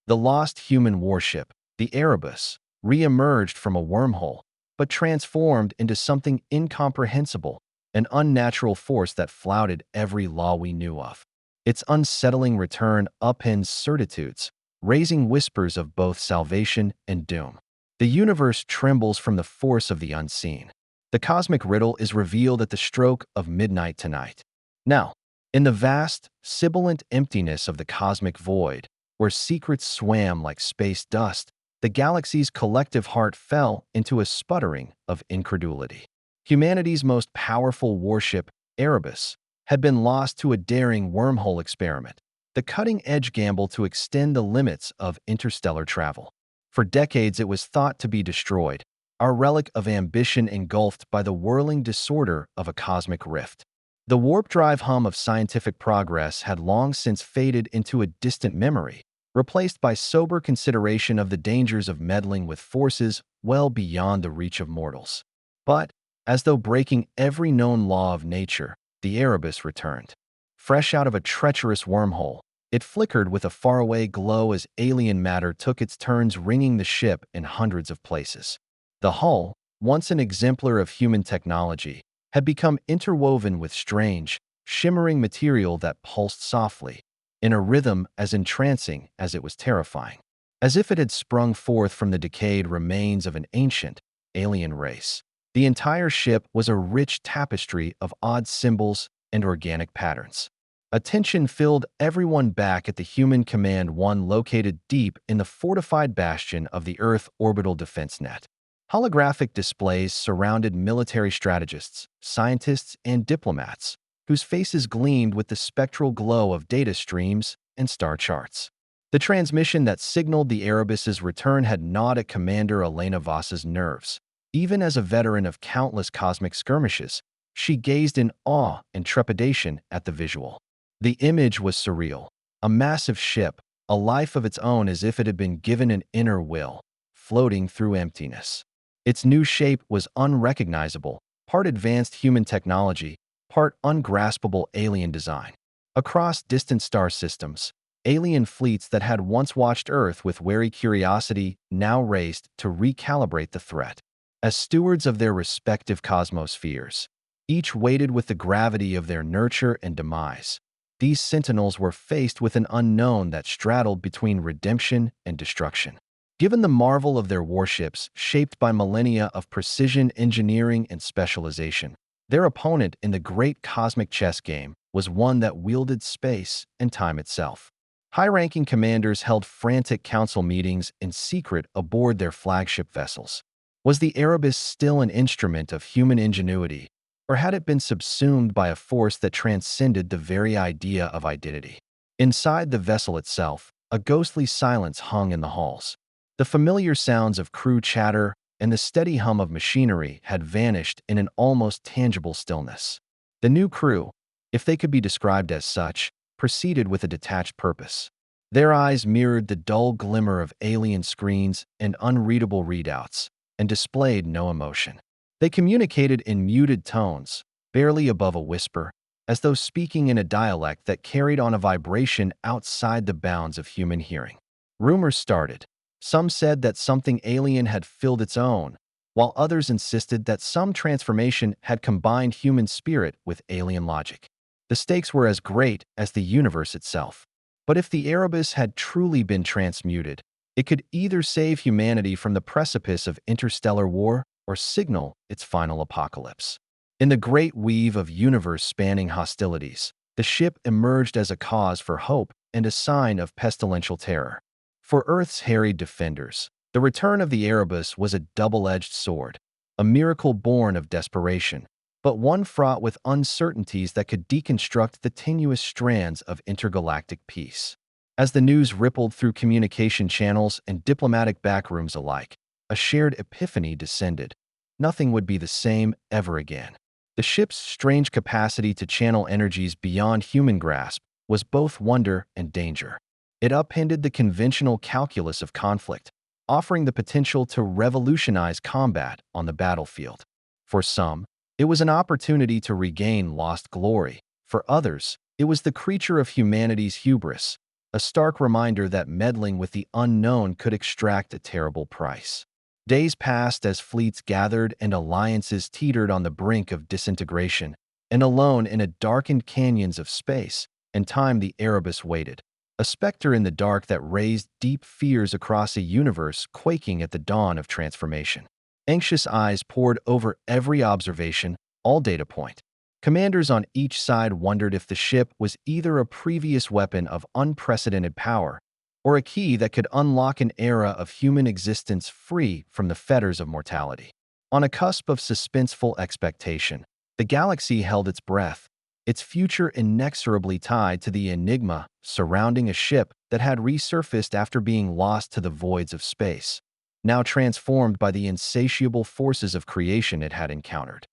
The lost human warship, the Erebus, re-emerged from a wormhole, but transformed into something incomprehensible, an unnatural force that flouted every law we knew of. Its unsettling return upends certitudes, raising whispers of both salvation and doom. The universe trembles from the force of the unseen. The cosmic riddle is revealed at the stroke of midnight tonight. Now, in the vast, sibilant emptiness of the cosmic void, where secrets swam like space dust, the galaxy's collective heart fell into a sputtering of incredulity. Humanity's most powerful warship, Erebus, had been lost to a daring wormhole experiment, the cutting-edge gamble to extend the limits of interstellar travel. For decades it was thought to be destroyed, our relic of ambition engulfed by the whirling disorder of a cosmic rift. The warp-drive hum of scientific progress had long since faded into a distant memory, replaced by sober consideration of the dangers of meddling with forces well beyond the reach of mortals. But, as though breaking every known law of nature, the Erebus returned. Fresh out of a treacherous wormhole, it flickered with a faraway glow as alien matter took its turns ringing the ship in hundreds of places. The hull, once an exemplar of human technology, had become interwoven with strange, shimmering material that pulsed softly, in a rhythm as entrancing as it was terrifying, as if it had sprung forth from the decayed remains of an ancient, alien race. The entire ship was a rich tapestry of odd symbols and organic patterns. Attention filled everyone back at the human Command 1 located deep in the fortified bastion of the Earth orbital defense net. Holographic displays surrounded military strategists, scientists, and diplomats, whose faces gleamed with the spectral glow of data streams and star charts. The transmission that signaled the Erebus's return had gnawed at Commander Elena Voss's nerves. Even as a veteran of countless cosmic skirmishes, she gazed in awe and trepidation at the visual. The image was surreal, a massive ship, a life of its own as if it had been given an inner will, floating through emptiness. Its new shape was unrecognizable, part advanced human technology, part ungraspable alien design. Across distant star systems, alien fleets that had once watched Earth with wary curiosity now raced to recalibrate the threat. As stewards of their respective cosmospheres, each weighted with the gravity of their nurture and demise, these sentinels were faced with an unknown that straddled between redemption and destruction. Given the marvel of their warships, shaped by millennia of precision engineering and specialization, their opponent in the great cosmic chess game was one that wielded space and time itself. High-ranking commanders held frantic council meetings in secret aboard their flagship vessels. Was the Erebus still an instrument of human ingenuity, or had it been subsumed by a force that transcended the very idea of identity? Inside the vessel itself, a ghostly silence hung in the halls. The familiar sounds of crew chatter and the steady hum of machinery had vanished in an almost tangible stillness. The new crew, if they could be described as such, proceeded with a detached purpose. Their eyes mirrored the dull glimmer of alien screens and unreadable readouts, and displayed no emotion. They communicated in muted tones, barely above a whisper, as though speaking in a dialect that carried on a vibration outside the bounds of human hearing. Rumors started. Some said that something alien had filled its own, while others insisted that some transformation had combined human spirit with alien logic. The stakes were as great as the universe itself. But if the Erebus had truly been transmuted, it could either save humanity from the precipice of interstellar war or signal its final apocalypse. In the great weave of universe-spanning hostilities, the ship emerged as a cause for hope and a sign of pestilential terror. For Earth's harried defenders, the return of the Erebus was a double-edged sword, a miracle born of desperation, but one fraught with uncertainties that could deconstruct the tenuous strands of intergalactic peace. As the news rippled through communication channels and diplomatic backrooms alike, a shared epiphany descended. Nothing would be the same ever again. The ship's strange capacity to channel energies beyond human grasp was both wonder and danger. It upended the conventional calculus of conflict, offering the potential to revolutionize combat on the battlefield. For some, it was an opportunity to regain lost glory. For others, it was the creature of humanity's hubris, a stark reminder that meddling with the unknown could extract a terrible price. Days passed as fleets gathered and alliances teetered on the brink of disintegration, and alone in a darkened canyons of space and time the Erebus waited, a specter in the dark that raised deep fears across a universe quaking at the dawn of transformation. Anxious eyes pored over every observation, all data point. Commanders on each side wondered if the ship was either a previous weapon of unprecedented power or a key that could unlock an era of human existence free from the fetters of mortality. On a cusp of suspenseful expectation, the galaxy held its breath, its future inexorably tied to the enigma surrounding a ship that had resurfaced after being lost to the voids of space, now transformed by the insatiable forces of creation it had encountered.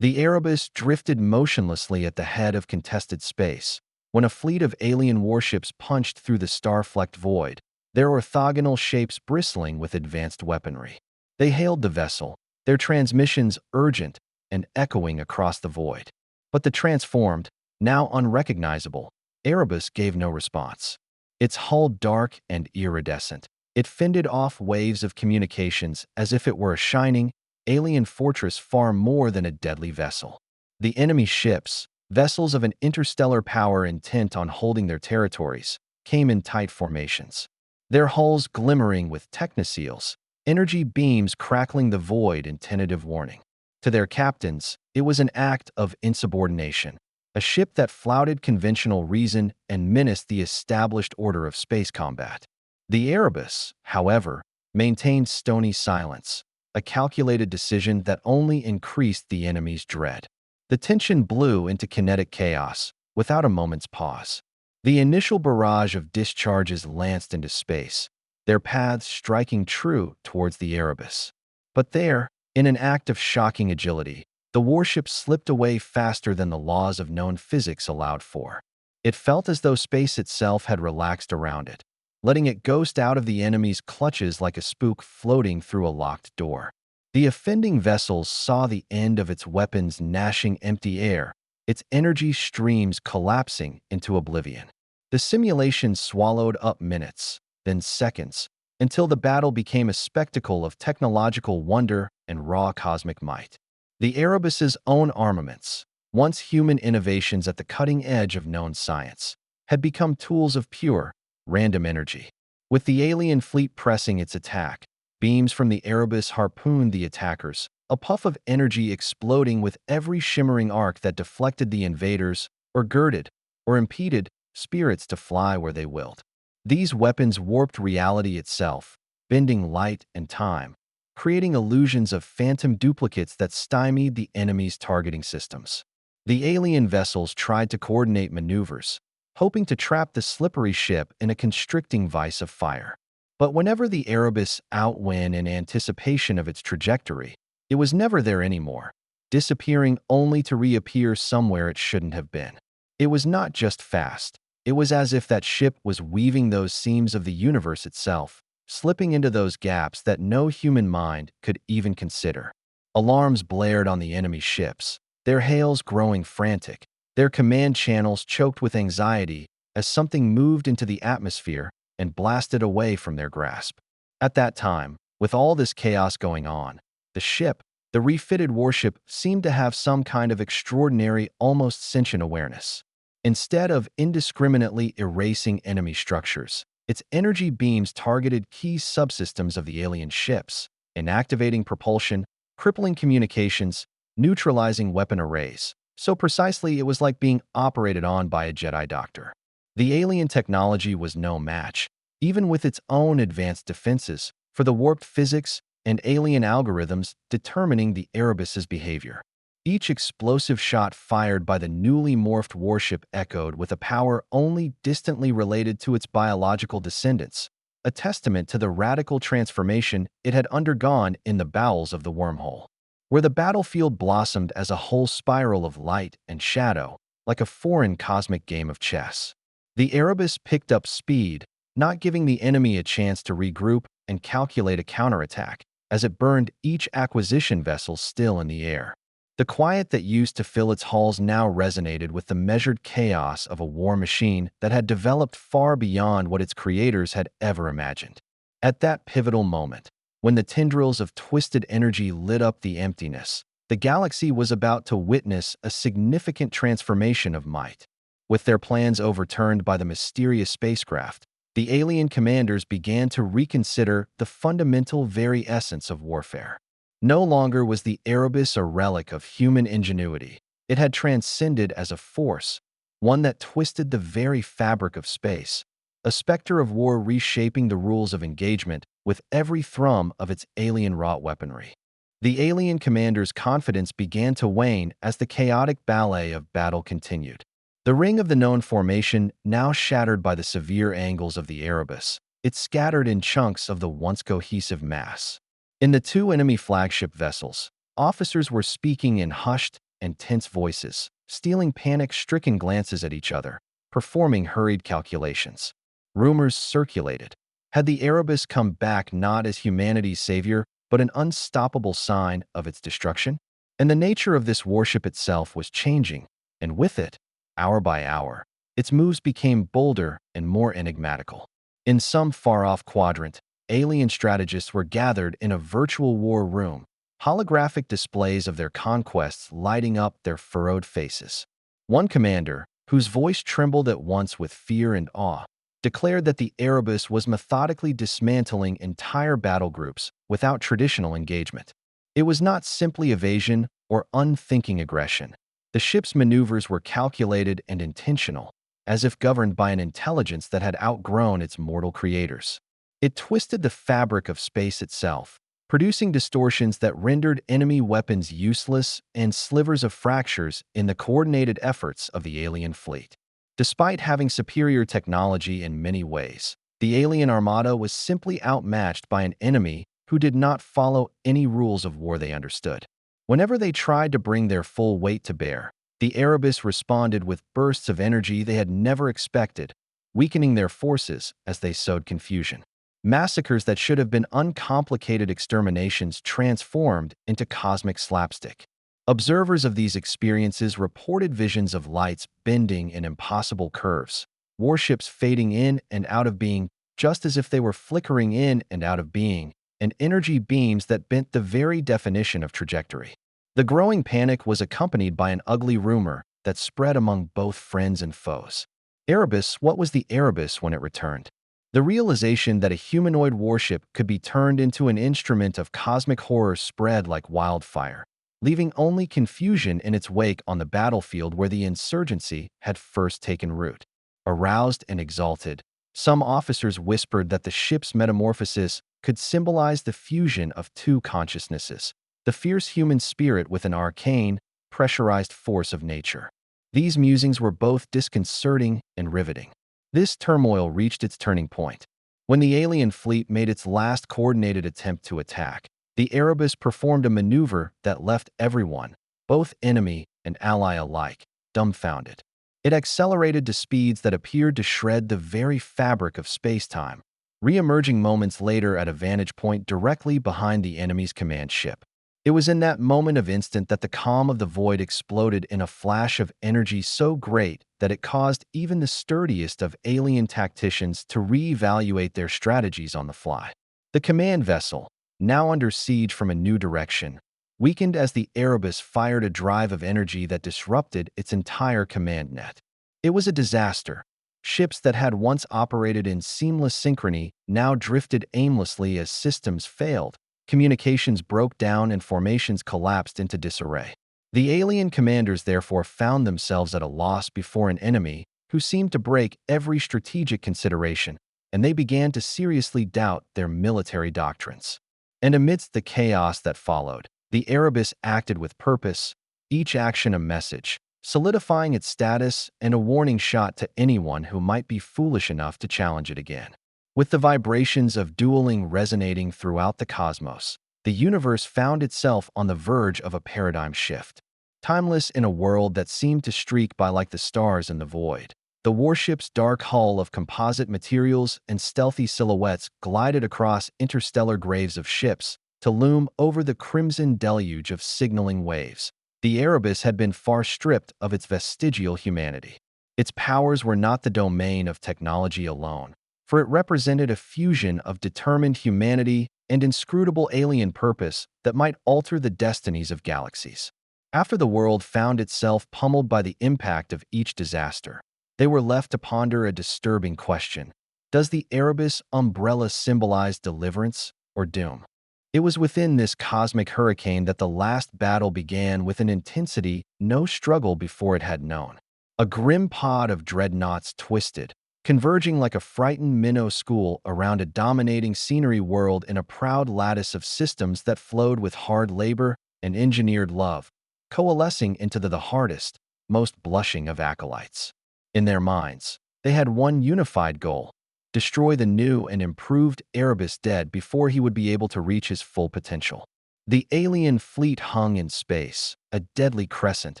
The Erebus drifted motionlessly at the head of contested space, when a fleet of alien warships punched through the star-flecked void, their orthogonal shapes bristling with advanced weaponry. They hailed the vessel, their transmissions urgent and echoing across the void. But the transformed, now unrecognizable, Erebus gave no response. Its hull dark and iridescent, it fended off waves of communications as if it were a shining, alien fortress far more than a deadly vessel. The enemy ships, vessels of an interstellar power intent on holding their territories, came in tight formations. Their hulls glimmering with technoseals, energy beams crackling the void in tentative warning. To their captains, it was an act of insubordination, a ship that flouted conventional reason and menaced the established order of space combat. The Erebus, however, maintained stony silence, a calculated decision that only increased the enemy's dread. The tension blew into kinetic chaos, without a moment's pause. The initial barrage of discharges lanced into space, their paths striking true towards the Erebus. But there, in an act of shocking agility, the warship slipped away faster than the laws of known physics allowed for. It felt as though space itself had relaxed around it, letting it ghost out of the enemy's clutches like a spook floating through a locked door. The offending vessels saw the end of its weapons gnashing empty air, its energy streams collapsing into oblivion. The simulation swallowed up minutes, then seconds, until the battle became a spectacle of technological wonder and raw cosmic might. The Erebus's own armaments, once human innovations at the cutting edge of known science, had become tools of pure, random energy. With the alien fleet pressing its attack, beams from the Erebus harpooned the attackers, a puff of energy exploding with every shimmering arc that deflected the invaders, or girded, or impeded, spirits to fly where they willed. These weapons warped reality itself, bending light and time, creating illusions of phantom duplicates that stymied the enemy's targeting systems. The alien vessels tried to coordinate maneuvers, hoping to trap the slippery ship in a constricting vice of fire. But whenever the Erebus outwent in anticipation of its trajectory, it was never there anymore, disappearing only to reappear somewhere it shouldn't have been. It was not just fast. It was as if that ship was weaving those seams of the universe itself, slipping into those gaps that no human mind could even consider. Alarms blared on the enemy ships, their hails growing frantic, their command channels choked with anxiety as something moved into the atmosphere and blasted away from their grasp. At that time, with all this chaos going on, the ship, the refitted warship, seemed to have some kind of extraordinary, almost sentient awareness. Instead of indiscriminately erasing enemy structures, its energy beams targeted key subsystems of the alien ships, inactivating propulsion, crippling communications, neutralizing weapon arrays, so precisely it was like being operated on by a Jedi doctor. The alien technology was no match, even with its own advanced defenses, for the warped physics and alien algorithms determining the Erebus's behavior. Each explosive shot fired by the newly morphed warship echoed with a power only distantly related to its biological descendants, a testament to the radical transformation it had undergone in the bowels of the wormhole, where the battlefield blossomed as a whole spiral of light and shadow, like a foreign cosmic game of chess. The Erebus picked up speed, not giving the enemy a chance to regroup and calculate a counterattack, as it burned each acquisition vessel still in the air. The quiet that used to fill its halls now resonated with the measured chaos of a war machine that had developed far beyond what its creators had ever imagined. At that pivotal moment, when the tendrils of twisted energy lit up the emptiness, the galaxy was about to witness a significant transformation of might. With their plans overturned by the mysterious spacecraft, the alien commanders began to reconsider the fundamental very essence of warfare. No longer was the Erebus a relic of human ingenuity. It had transcended as a force, one that twisted the very fabric of space, a specter of war reshaping the rules of engagement with every thrum of its alien-wrought weaponry. The alien commander's confidence began to wane as the chaotic ballet of battle continued. The ring of the known formation now shattered by the severe angles of the Erebus, it scattered in chunks of the once cohesive mass. In the two enemy flagship vessels, officers were speaking in hushed and tense voices, stealing panic-stricken glances at each other, performing hurried calculations. Rumors circulated. Had the Erebus come back not as humanity's savior, but an unstoppable sign of its destruction? And the nature of this warship itself was changing, and with it, hour by hour, its moves became bolder and more enigmatical. In some far-off quadrant, alien strategists were gathered in a virtual war room, holographic displays of their conquests lighting up their furrowed faces. One commander, whose voice trembled at once with fear and awe, declared that the Erebus was methodically dismantling entire battle groups without traditional engagement. It was not simply evasion or unthinking aggression. The ship's maneuvers were calculated and intentional, as if governed by an intelligence that had outgrown its mortal creators. It twisted the fabric of space itself, producing distortions that rendered enemy weapons useless and slivers of fractures in the coordinated efforts of the alien fleet. Despite having superior technology in many ways, the alien armada was simply outmatched by an enemy who did not follow any rules of war they understood. Whenever they tried to bring their full weight to bear, the Erebus responded with bursts of energy they had never expected, weakening their forces as they sowed confusion. Massacres that should have been uncomplicated exterminations transformed into cosmic slapstick. Observers of these experiences reported visions of lights bending in impossible curves, warships fading in and out of being, just as if they were flickering in and out of being, and energy beams that bent the very definition of trajectory. The growing panic was accompanied by an ugly rumor that spread among both friends and foes. Erebus, what was the Erebus when it returned? The realization that a humanoid warship could be turned into an instrument of cosmic horror spread like wildfire, leaving only confusion in its wake on the battlefield where the insurgency had first taken root. Aroused and exalted, some officers whispered that the ship's metamorphosis could symbolize the fusion of two consciousnesses, the fierce human spirit with an arcane, pressurized force of nature. These musings were both disconcerting and riveting. This turmoil reached its turning point. When the alien fleet made its last coordinated attempt to attack, the Erebus performed a maneuver that left everyone, both enemy and ally alike, dumbfounded. It accelerated to speeds that appeared to shred the very fabric of space-time, re-emerging moments later at a vantage point directly behind the enemy's command ship. It was in that moment of instant that the calm of the void exploded in a flash of energy so great that it caused even the sturdiest of alien tacticians to re-evaluate their strategies on the fly. The command vessel, now under siege from a new direction, weakened as the Erebus fired a drive of energy that disrupted its entire command net. It was a disaster. Ships that had once operated in seamless synchrony now drifted aimlessly as systems failed. Communications broke down and formations collapsed into disarray. The alien commanders therefore found themselves at a loss before an enemy who seemed to break every strategic consideration, and they began to seriously doubt their military doctrines. And amidst the chaos that followed, the Erebus acted with purpose, each action a message, solidifying its status and a warning shot to anyone who might be foolish enough to challenge it again. With the vibrations of dueling resonating throughout the cosmos, the universe found itself on the verge of a paradigm shift. Timeless in a world that seemed to streak by like the stars in the void, the warship's dark hull of composite materials and stealthy silhouettes glided across interstellar graves of ships to loom over the crimson deluge of signaling waves. The Erebus had been far stripped of its vestigial humanity. Its powers were not the domain of technology alone, for it represented a fusion of determined humanity and inscrutable alien purpose that might alter the destinies of galaxies. After the world found itself pummeled by the impact of each disaster, they were left to ponder a disturbing question. Does the Erebus umbrella symbolize deliverance or doom? It was within this cosmic hurricane that the last battle began with an intensity no struggle before it had known. A grim pod of dreadnoughts twisted, converging like a frightened minnow school around a dominating scenery world in a proud lattice of systems that flowed with hard labor and engineered love, coalescing into the hardest, most blushing of acolytes. In their minds, they had one unified goal: destroy the new and improved Erebus dead before he would be able to reach his full potential. The alien fleet hung in space, a deadly crescent,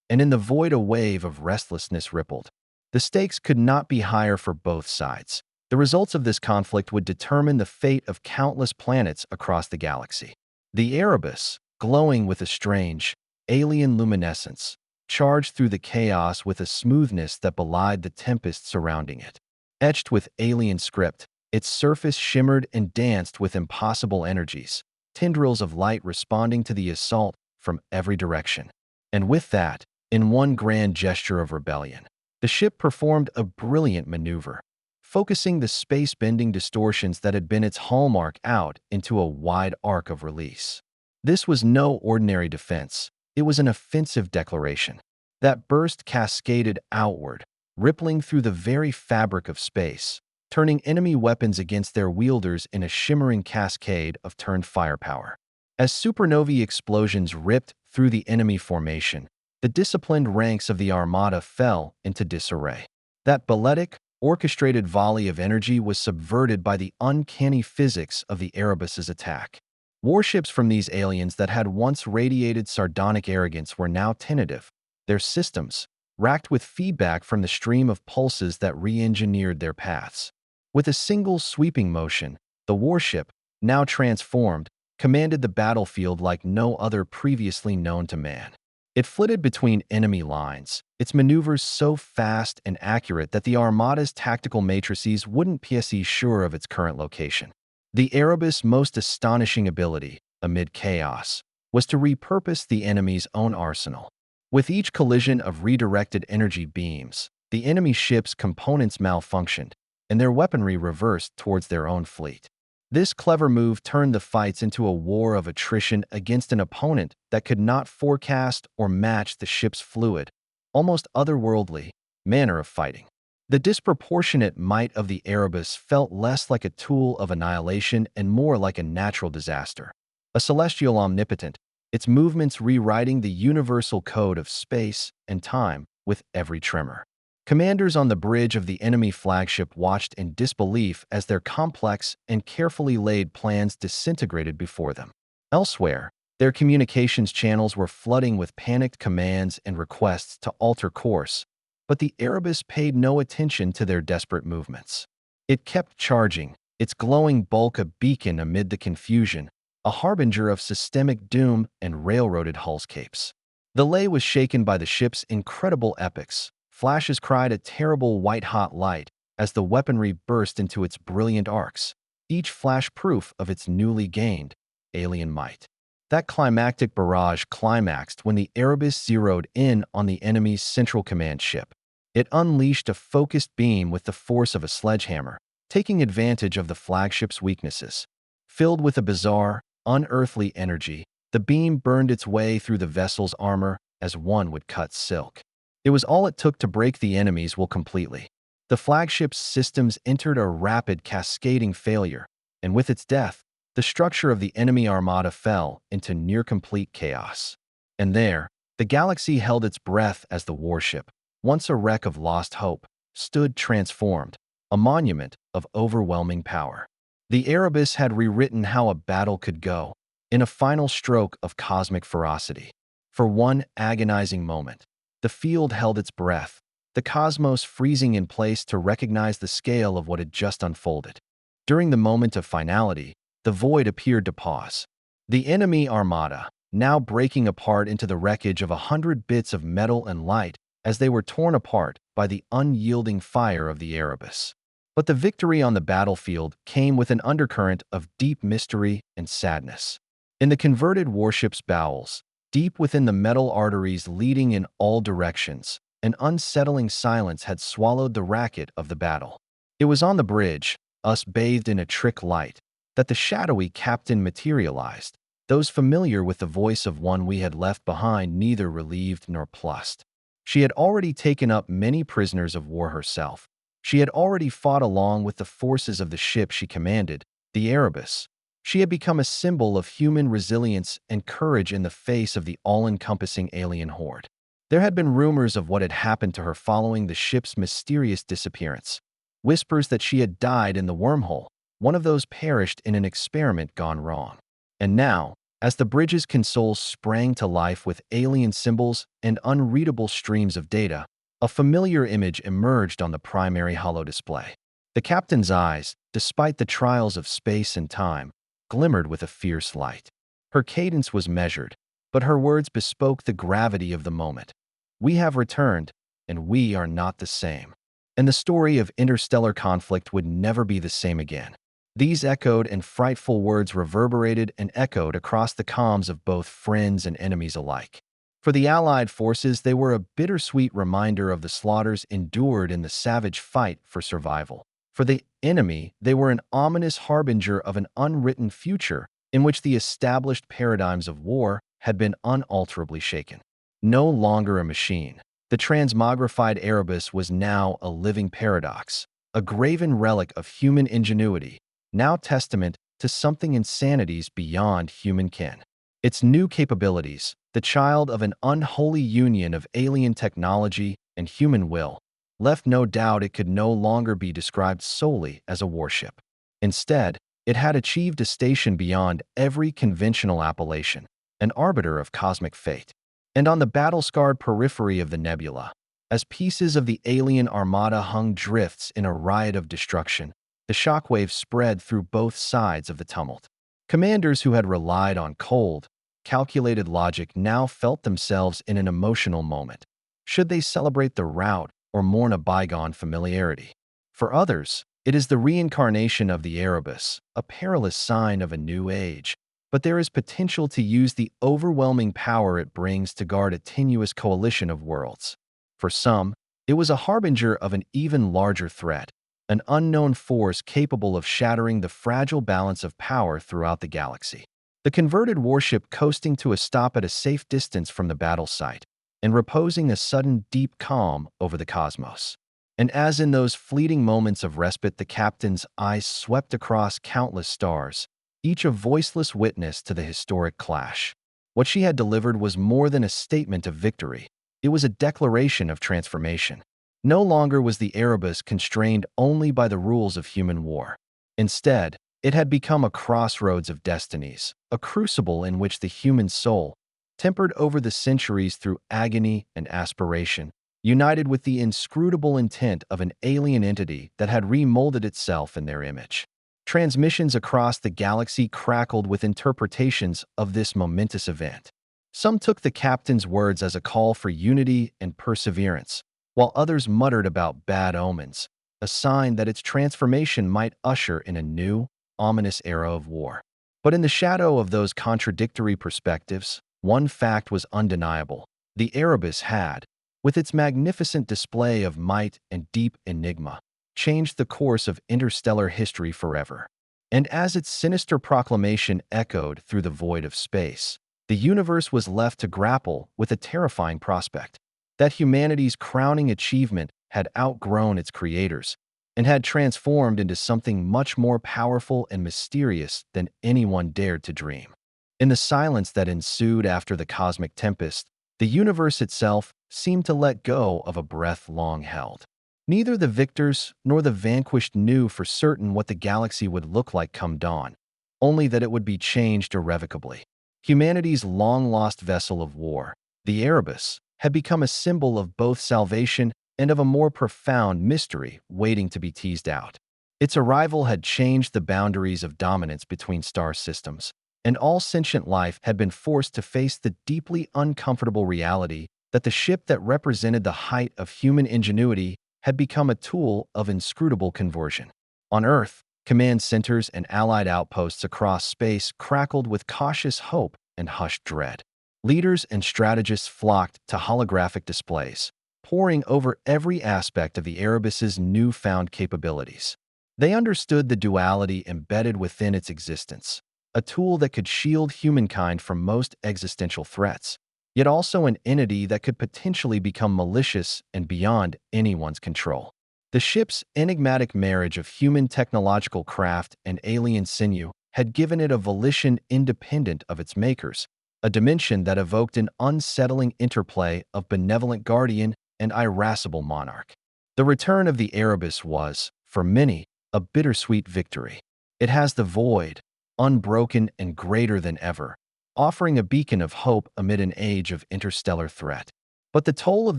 and in the void a wave of restlessness rippled. The stakes could not be higher for both sides. The results of this conflict would determine the fate of countless planets across the galaxy. The Erebus, glowing with a strange, alien luminescence, charged through the chaos with a smoothness that belied the tempest surrounding it. Etched with alien script, its surface shimmered and danced with impossible energies, tendrils of light responding to the assault from every direction. And with that, in one grand gesture of rebellion, the ship performed a brilliant maneuver, focusing the space-bending distortions that had been its hallmark out into a wide arc of release. This was no ordinary defense. It was an offensive declaration. That burst cascaded outward, rippling through the very fabric of space, turning enemy weapons against their wielders in a shimmering cascade of turned firepower. As supernovae explosions ripped through the enemy formation, the disciplined ranks of the Armada fell into disarray. That balletic, orchestrated volley of energy was subverted by the uncanny physics of the Erebus's attack. Warships from these aliens that had once radiated sardonic arrogance were now tentative, their systems racked with feedback from the stream of pulses that re-engineered their paths. With a single sweeping motion, the warship, now transformed, commanded the battlefield like no other previously known to man. It flitted between enemy lines, its maneuvers so fast and accurate that the Armada's tactical matrices wouldn't be sure of its current location. The Erebus' most astonishing ability, amid chaos, was to repurpose the enemy's own arsenal. With each collision of redirected energy beams, the enemy ship's components malfunctioned, and their weaponry reversed towards their own fleet. This clever move turned the fights into a war of attrition against an opponent that could not forecast or match the ship's fluid, almost otherworldly, manner of fighting. The disproportionate might of the Erebus felt less like a tool of annihilation and more like a natural disaster. A celestial omnipotent, its movements rewriting the universal code of space and time with every tremor. Commanders on the bridge of the enemy flagship watched in disbelief as their complex and carefully laid plans disintegrated before them. Elsewhere, their communications channels were flooding with panicked commands and requests to alter course, but the Erebus paid no attention to their desperate movements. It kept charging, its glowing bulk a beacon amid the confusion, a harbinger of systemic doom and railroaded hullscapes. The lay was shaken by the ship's incredible epics. Flashes cried a terrible white-hot light as the weaponry burst into its brilliant arcs, each flash proof of its newly gained alien might. That climactic barrage climaxed when the Erebus zeroed in on the enemy's central command ship. It unleashed a focused beam with the force of a sledgehammer, taking advantage of the flagship's weaknesses. Filled with a bizarre, unearthly energy, the beam burned its way through the vessel's armor as one would cut silk. It was all it took to break the enemy's will completely. The flagship's systems entered a rapid, cascading failure, and with its death, the structure of the enemy armada fell into near-complete chaos. And there, the galaxy held its breath as the warship, once a wreck of lost hope, stood transformed, a monument of overwhelming power. The Erebus had rewritten how a battle could go, in a final stroke of cosmic ferocity. For one agonizing moment, the field held its breath, the cosmos freezing in place to recognize the scale of what had just unfolded. During the moment of finality, the void appeared to pause. The enemy armada, now breaking apart into the wreckage of 100 bits of metal and light as they were torn apart by the unyielding fire of the Erebus. But the victory on the battlefield came with an undercurrent of deep mystery and sadness. In the converted warship's bowels, deep within the metal arteries leading in all directions, an unsettling silence had swallowed the racket of the battle. It was on the bridge, us bathed in a trick light, that the shadowy captain materialized, those familiar with the voice of one we had left behind neither relieved nor plussed. She had already taken up many prisoners of war herself. She had already fought along with the forces of the ship she commanded, the Erebus. She had become a symbol of human resilience and courage in the face of the all-encompassing alien horde. There had been rumors of what had happened to her following the ship's mysterious disappearance. Whispers that she had died in the Wormhole, one of those perished in an experiment gone wrong. And now, as the bridge's consoles sprang to life with alien symbols and unreadable streams of data, a familiar image emerged on the primary holodisplay. The captain's eyes, despite the trials of space and time, glimmered with a fierce light. Her cadence was measured, but her words bespoke the gravity of the moment. We have returned, and we are not the same. And the story of interstellar conflict would never be the same again. These echoed and frightful words reverberated and echoed across the comms of both friends and enemies alike. For the Allied forces, they were a bittersweet reminder of the slaughters endured in the savage fight for survival. For the enemy, they were an ominous harbinger of an unwritten future in which the established paradigms of war had been unalterably shaken. No longer a machine, the transmogrified Erebus was now a living paradox, a graven relic of human ingenuity, now testament to something insanities beyond human ken. Its new capabilities, the child of an unholy union of alien technology and human will, left no doubt it could no longer be described solely as a warship. Instead, it had achieved a station beyond every conventional appellation, an arbiter of cosmic fate. And on the battle-scarred periphery of the nebula, as pieces of the alien armada hung drifts in a riot of destruction, the shockwaves spread through both sides of the tumult. Commanders who had relied on cold, calculated logic now felt themselves in an emotional moment. Should they celebrate the rout or mourn a bygone familiarity? For others, it is the reincarnation of the Erebus, a perilous sign of a new age. But there is potential to use the overwhelming power it brings to guard a tenuous coalition of worlds. For some, it was a harbinger of an even larger threat, an unknown force capable of shattering the fragile balance of power throughout the galaxy. The converted warship coasting to a stop at a safe distance from the battle site, and reposing a sudden deep calm over the cosmos. And as in those fleeting moments of respite, the captain's eyes swept across countless stars, each a voiceless witness to the historic clash. What she had delivered was more than a statement of victory. It was a declaration of transformation. No longer was the Erebus constrained only by the rules of human war. Instead, it had become a crossroads of destinies, a crucible in which the human soul, tempered over the centuries through agony and aspiration, united with the inscrutable intent of an alien entity that had remolded itself in their image. Transmissions across the galaxy crackled with interpretations of this momentous event. Some took the captain's words as a call for unity and perseverance, while others muttered about bad omens, a sign that its transformation might usher in a new, ominous era of war. But in the shadow of those contradictory perspectives, one fact was undeniable. The Erebus had, with its magnificent display of might and deep enigma, changed the course of interstellar history forever. And as its sinister proclamation echoed through the void of space, the universe was left to grapple with a terrifying prospect: that humanity's crowning achievement had outgrown its creators and had transformed into something much more powerful and mysterious than anyone dared to dream. In the silence that ensued after the cosmic tempest, the universe itself seemed to let go of a breath long held. Neither the victors nor the vanquished knew for certain what the galaxy would look like come dawn, only that it would be changed irrevocably. Humanity's long-lost vessel of war, the Erebus, had become a symbol of both salvation and of a more profound mystery waiting to be teased out. Its arrival had changed the boundaries of dominance between star systems. and all sentient life had been forced to face the deeply uncomfortable reality that the ship that represented the height of human ingenuity had become a tool of inscrutable conversion. On Earth, command centers and allied outposts across space crackled with cautious hope and hushed dread. Leaders and strategists flocked to holographic displays, poring over every aspect of the Erebus's newfound capabilities. They understood the duality embedded within its existence, a tool that could shield humankind from most existential threats, yet also an entity that could potentially become malicious and beyond anyone's control. The ship's enigmatic marriage of human technological craft and alien sinew had given it a volition independent of its makers, a dimension that evoked an unsettling interplay of benevolent guardian and irascible monarch. The return of the Erebus was, for many, a bittersweet victory. It has the void, unbroken and greater than ever, offering a beacon of hope amid an age of interstellar threat. But the toll of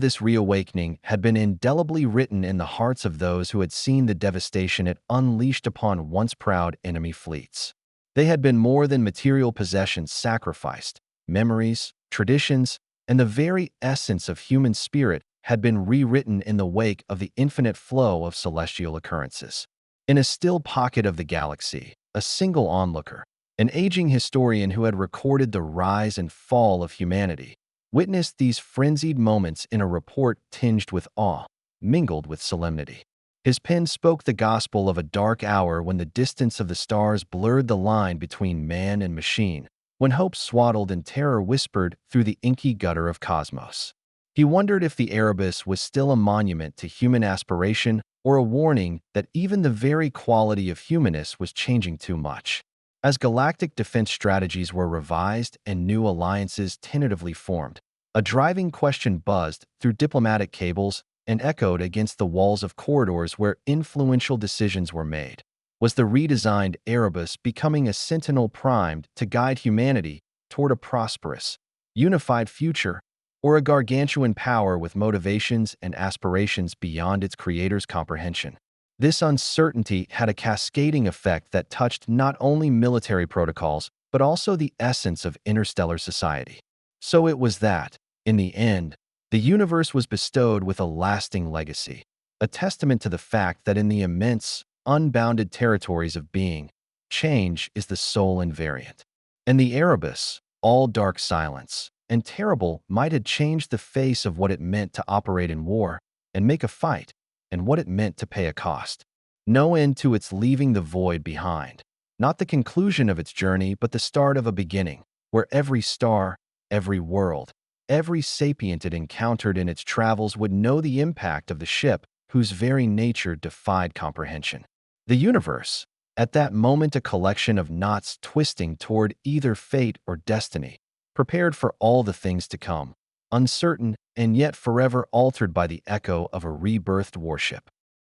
this reawakening had been indelibly written in the hearts of those who had seen the devastation it unleashed upon once proud enemy fleets. They had been more than material possessions sacrificed. Memories, traditions, and the very essence of human spirit had been rewritten in the wake of the infinite flow of celestial occurrences. In a still pocket of the galaxy, a single onlooker, an aging historian who had recorded the rise and fall of humanity, witnessed these frenzied moments in a report tinged with awe, mingled with solemnity. His pen spoke the gospel of a dark hour when the distance of the stars blurred the line between man and machine, when hope swaddled and terror whispered through the inky gutter of cosmos. He wondered if the Erebus was still a monument to human aspiration or a warning that even the very quality of humanness was changing too much. As galactic defense strategies were revised and new alliances tentatively formed, a driving question buzzed through diplomatic cables and echoed against the walls of corridors where influential decisions were made. Was the redesigned Erebus becoming a sentinel primed to guide humanity toward a prosperous, unified future, or a gargantuan power with motivations and aspirations beyond its creator's comprehension? This uncertainty had a cascading effect that touched not only military protocols, but also the essence of interstellar society. So it was that, in the end, the universe was bestowed with a lasting legacy, a testament to the fact that in the immense, unbounded territories of being, change is the sole invariant. And the Erebus, all dark silence, and terrible, might have changed the face of what it meant to operate in war and make a fight, and what it meant to pay a cost. No end to its leaving the void behind. Not the conclusion of its journey, but the start of a beginning, where every star, every world, every sapient it encountered in its travels would know the impact of the ship whose very nature defied comprehension. The universe, at that moment a collection of knots twisting toward either fate or destiny, prepared for all the things to come, uncertain and yet forever altered by the echo of a rebirthed warship.